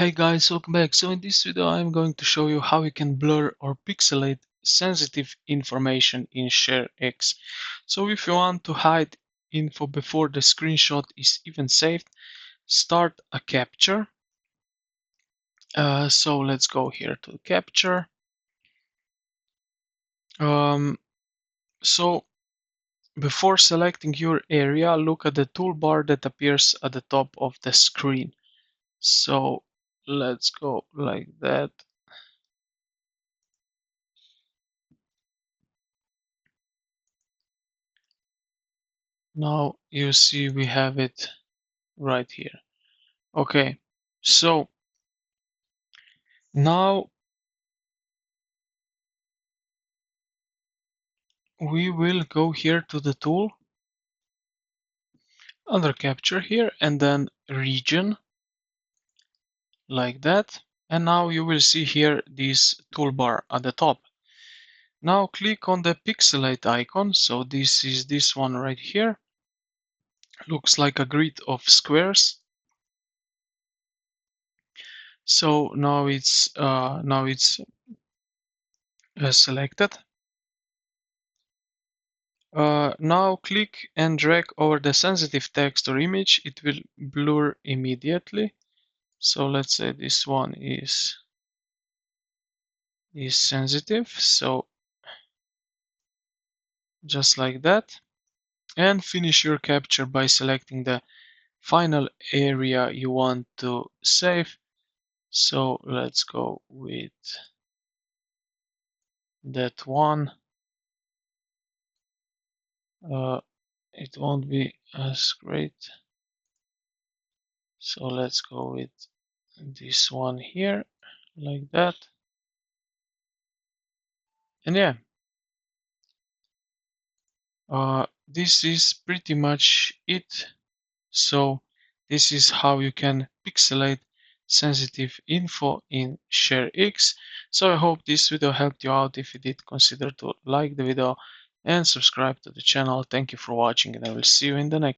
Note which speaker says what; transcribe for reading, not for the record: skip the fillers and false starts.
Speaker 1: Hey guys, welcome back. So in this video I'm going to show you how you can blur or pixelate sensitive information in ShareX. So if you want to hide info before the screenshot is even saved, start a capture. So let's go here to capture. So before selecting your area, look at the toolbar that appears at the top of the screen. So let's go like that. Now you see we have it right here. Okay, so now we will go here to the tool under capture here and then region like that. And now you will see here this toolbar at the top. Now click on the pixelate icon. So this is this one right here. Looks like a grid of squares. So now it's selected. Now click and drag over the sensitive text or image. It will blur immediately. So let's say this one is sensitive. So just like that. And finish your capture by selecting the final area you want to save. So let's go with that one. It won't be as great. So let's go with this one here, like that. And yeah, this is pretty much it. So this is how you can pixelate sensitive info in ShareX. So I hope this video helped you out. If you did, consider to like the video and subscribe to the channel. Thank you for watching, and I will see you in the next